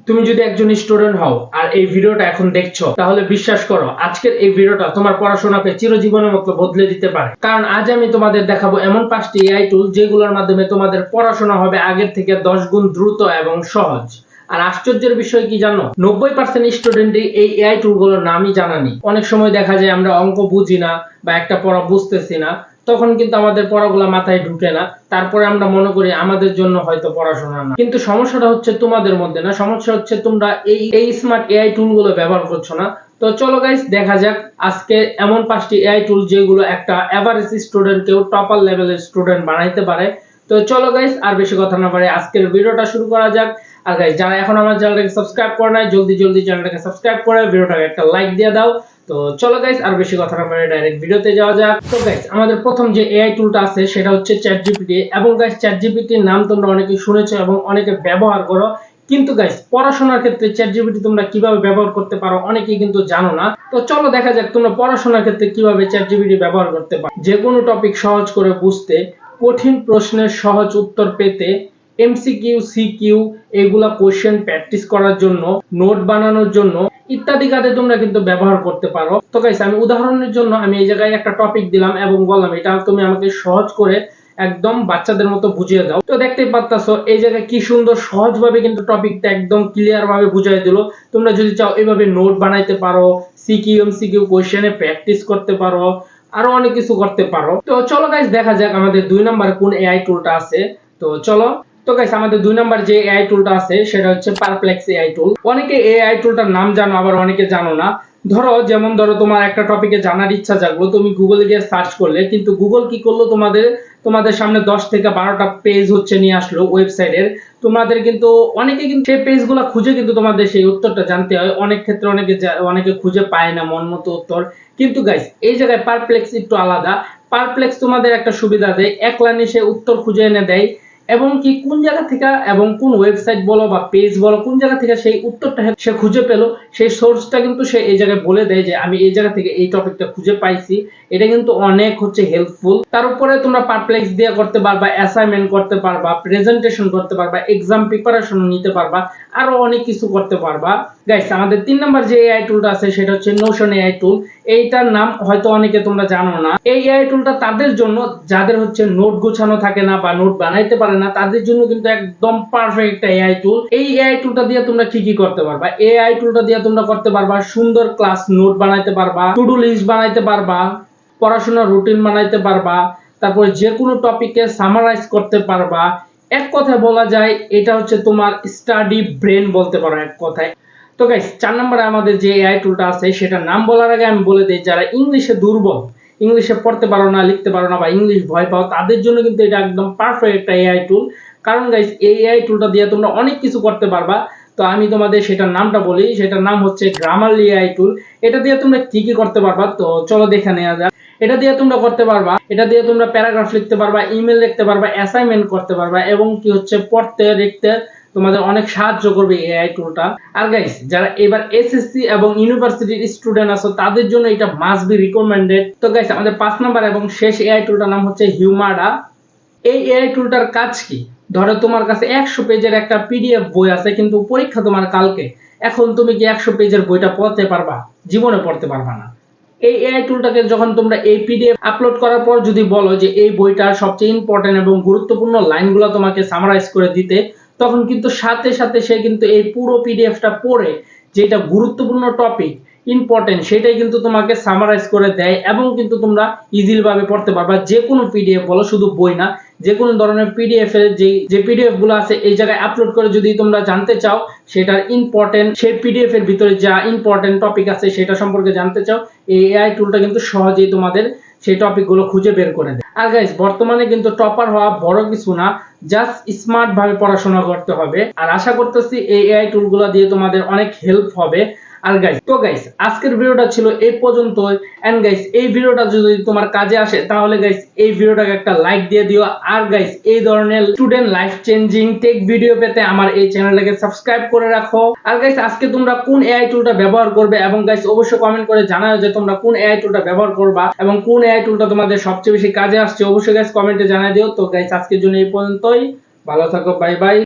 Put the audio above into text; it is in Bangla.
তুমি যদি একজন স্টুডেন্ট হও আর এই ভিডিওটা এখন দেখছো, তাহলে বিশ্বাস করো আজকের এই ভিডিওটা তোমার পড়াশোনাকে চিরজীবনের মতো বদলে দিতে পারে। কারণ আজ আমি তোমাদের দেখাবো এমন 5টি এআই টুল যেগুলোর মাধ্যমে তোমাদের পড়াশোনা হবে আগের থেকে 10 গুণ দ্রুত এবং সহজ। আর আশ্চর্যের বিষয় কি জানো, 90% স্টুডেন্টই এই এআই টুলগুলোর নামই জানা নেই। অনেক সময় দেখা যায় আমরা অঙ্ক বুঝি না বা একটা পড়া বুঝতেছি না, তখন কিন্তু আমাদের পড়াগুলো মাথায় ঢুকে না, তারপরে আমরা মনে করি আমাদের জন্য হয়তো পড়াশোনা না। কিন্তু সমস্যাটা হচ্ছে তোমাদের মধ্যে না, সমস্যা হচ্ছে তোমরা এই স্মার্ট এআই টুলগুলো ব্যবহার করছো না। তো চলো গাইস দেখা যাক আজকে এমন 5টি এআই টুল যেগুলো একটা এভারেজ স্টুডেন্টকেও টপার লেভেলের স্টুডেন্ট বানাইতে পারে। তো চলো গাইস আর বেশি কথা না বাড়িয়ে আজকের ভিডিওটা শুরু করা যাক। আর গাইস যারা এখন আমার চ্যানেলটাকে সাবস্ক্রাইব করে নাই, জলদি চ্যানেলটাকে সাবস্ক্রাইব করে ভিডিওটাকে একটা লাইক দিয়ে দাও। তো চলো গাইস আর বেশি কথা না বলে ডাইরেক্ট ভিডিওতে যাওয়া যাক। তো গাইস আমাদের প্রথম যে এআই টুলটা আছে সেটা হচ্ছে চ্যাটজিপিটি। এবং গাইস চ্যাটজিপিটির নাম তোমরা অনেকেই শুনেছো এবং অনেকে ব্যবহার করো, কিন্তু গাইস পড়াশোনার ক্ষেত্রে চ্যাটজিপিটি তোমরা কিভাবে ব্যবহার করতে পারো অনেকেই কিন্তু জানো না। তো চলো দেখা যাক তোমরা পড়াশোনার ক্ষেত্রে কিভাবে চ্যাটজিপিটি ব্যবহার করতে পারো। যে কোনো টপিক সহজ করে বুঝতে, কঠিন প্রশ্নের সহজ উত্তর পেতে, এমসিকিউ সিকিউ এগুলা কোশ্চেন প্র্যাকটিস করার জন্য, নোট বানানোর জন্য ইত্যাদি কাজে তোমরা কিন্তু ব্যবহার করতে পারো। তো গাইস আমি উদাহরণের জন্য আমি এই জায়গায় একটা টপিক দিলাম এবং বললাম এটা তুমি আমাকে সহজ করে একদম বাচ্চাদের মতো বুঝিয়ে দাও। তো দেখতেই পাচ্ছো এই জায়গায় কি সুন্দর সহজভাবে কিন্তু টপিকটা একদম ক্লিয়ার ভাবে বুঝিয়ে দিল। তোমরা যদি চাও এভাবে নোট বানাইতে পারো, সিকিউ এমসিকিউ কোশ্চেনে প্র্যাকটিস করতে পারো, আরো অনেক কিছু করতে পারো। তো চলো গাইস দেখা যাক আমাদের 2 নম্বরে কোন এআই টুলটা আছে। তো চলো। তো গাইস আমাদের 2 নাম্বার যে এআই টুলটা আছে সেটা হচ্ছে পারপ্লেক্স এআই টুল। অনেকে এআই টুলটার নাম জানো আবার অনেকে জানো না। ধরো তোমার একটা টপিকে জানার ইচ্ছা জাগলো, তুমি গুগলে গিয়ে সার্চ করলে, কিন্তু গুগল কি করলো তোমাদের সামনে 10 থেকে 12টা পেজ হচ্ছে নিয়ে আসলো ওয়েবসাইটের। তোমাদের কিন্তু অনেকে কিন্তু সেই পেজগুলো খুঁজে কিন্তু তোমাদের সেই উত্তরটা জানতে হয়। অনেক ক্ষেত্রে অনেকে খুঁজে পায় না মন মতো উত্তর। কিন্তু গাইস এই জায়গায় পারপ্লেক্স একটু আলাদা। পারপ্লেক্স তোমাদের একটা সুবিধা দেয়, এক লাইনে সে উত্তর খুঁজে এনে দেয় এবং কি কোন জায়গা থেকে এবং কোন ওয়েবসাইট বলো বা পেজ বলো কোন জায়গা থেকে সেই উত্তরটা সে খুঁজে পেলো সেই সোর্সটা কিন্তু সে এই জায়গায় বলে দেয় যে আমি এই জায়গা থেকে এই টপিকটা খুঁজে পাইছি। এটা কিন্তু অনেক হচ্ছে হেল্পফুল। তার উপরে তোমরা পারপ্লেক্স দিয়ে করতে পারবা, অ্যাসাইনমেন্ট করতে পারবা, প্রেজেন্টেশন করতে পারবা, এক্সাম প্রিপারেশন নিতে পারবা, আরো অনেক কিছু করতে পারবা। গাইস আমাদের 3 নাম্বার যে এআই টুলটা আছে সেটা হচ্ছে নোশন এআই টুল। এইটার নাম হয়তো অনেকে তোমরা জানো না। এই এআই টুলটা তাদের জন্য যাদের হচ্ছে নোট গোছানো থাকে না বা নোট বানাইতে পারে না, তাদের জন্য কিন্তু একদম পারফেক্ট একটা এআই টুল। এই এআই টুলটা দিয়ে তোমরা কি করতে পারবা, এআই টুলটা দিয়ে তোমরা করতে পারবা সুন্দর ক্লাস নোট বানাইতে পারবা, টু ডু লিস্ট বানাইতে পারবা, পড়াশোনার রুটিন বানাইতে পারবা, তারপরে যে কোনো টপিকে সামারাইজ করতে পারবা। এক কথায় বলা যায় এটা হচ্ছে তোমার স্টাডি ব্রেন বলতে পারো এক কথায়। তো গাইস 4 নম্বরে আমাদের যে এআই টুলটা আছে সেটার নাম বলার আগে আমি বলে দিই, যারা ইংলিশে দুর্বল, ইংলিশে পড়তে পারো না, লিখতে পারো না বা ইংলিশ ভয় পাও, তাদের জন্য কিন্তু এটা একদম পারফেক্ট একটা এআই টুল। কারণ গাইস এই এআই টুলটা দিয়ে তোমরা অনেক কিছু করতে পারবা। তো আমি তোমাদের সেটার নামটা বলি, সেটার নাম হচ্ছে গ্রামারলি এআই টুল। এটা দিয়ে তোমরা কি করতে পারবা, তো চলো দেখে নেওয়া যাক। এটা দিয়ে তোমরা করতে পারবা, এটা দিয়ে তোমরা প্যারাগ্রাফ লিখতে পারবা, ইমেল লিখতে পারবা, অ্যাসাইনমেন্ট করতে পারবা এবং কি হচ্ছে পড়তে লিখতে তোমাদের অনেক সাহায্য করবে এআই টুলটা। আর গাইস যারা এবার এসএসসি এবং ইউনিভার্সিটির স্টুডেন্ট আছো তাদের জন্য এটা মাস্ট বি রিকমেন্ডেড। তো গাইস আমাদের 5 নাম্বার এবং শেষ এআই টুলটার নাম হচ্ছে হিউমাডা। এই এআই টুলটার কাজ কি, ধরো তোমার কাছে 100 পেজের একটা পিডিএফ বই আছে কিন্তু পরীক্ষা তোমার কালকে, এখন তুমি কি 100 পেজের বইটা পড়তে পারবা? জীবনে পড়তে পারবা না। এই এআই টুলটাকে যখন তোমরা এই পিডিএফ আপলোড করার পর যদি বলো যে এই বইটার সবচেয়ে ইম্পর্টেন্ট এবং গুরুত্বপূর্ণ লাইনগুলো তোমাকে সামারাইজ করে দিতে, তখন কিন্তু সাথে সাথে সে কিন্তু এই পুরো পিডিএফটা পড়ে যেটা গুরুত্বপূর্ণ টপিক ইম্পর্টেন্ট সেটাই কিন্তু তোমাকে সামারাইজ করে দেয় এবং কিন্তু তোমরা ইজিলি ভাবে পড়তে পারবা। যে কোনো পিডিএফ বলো, শুধু বই না, যে কোনো ধরনের পিডিএফ এর যে পিডিএফ গুলো আছে এই জায়গায় আপলোড করে যদি তোমরা জানতে চাও সেটার ইম্পর্টেন্ট, সেই পিডিএফ এর ভিতরে যা ইম্পর্টেন্ট টপিক আছে সেটা সম্পর্কে জানতে চাও, এই এআই টুলটা কিন্তু সহজেই তোমাদের সেই টপিকগুলো খুঁজে বের করে দেয়। আর গাইস বর্তমানে কিন্তু টপার হওয়া বড় কিছু না, জাস্ট স্মার্ট ভাবে পড়াশোনা করতে হবে। আর আশা করতেছি এই এআই টুলগুলো দিয়ে তোমাদের অনেক হেল্প হবে। আর গাইস আজকের ভিডিওটা ছিল এই পর্যন্ত। এন্ড গাইস এই ভিডিওটা যদি তোমার কাজে আসে তাহলে গাইস এই ভিডিওটাকে একটা লাইক দিয়ে দিও। আর গাইস এই ধরনের student life changing take video পেতে আমার এই চ্যানেলটাকে সাবস্ক্রাইব করে রাখো। আর গাইস আজকে তোমরা কোন এআই টুলটা ব্যবহার করবে এবং গাইস অবশ্যই কমেন্ট করে জানাও যে তোমরা কোন এআই টুলটা ব্যবহার করবা এবং কোন এআই টুলটা তোমাদের সবচেয়ে বেশি কাজে আসছে, অবশ্যই গাইস কমেন্টে জানাই দিও। তো গাইস আজকের জন্য এই পর্যন্তই, ভালো থাকো, বাই বাই।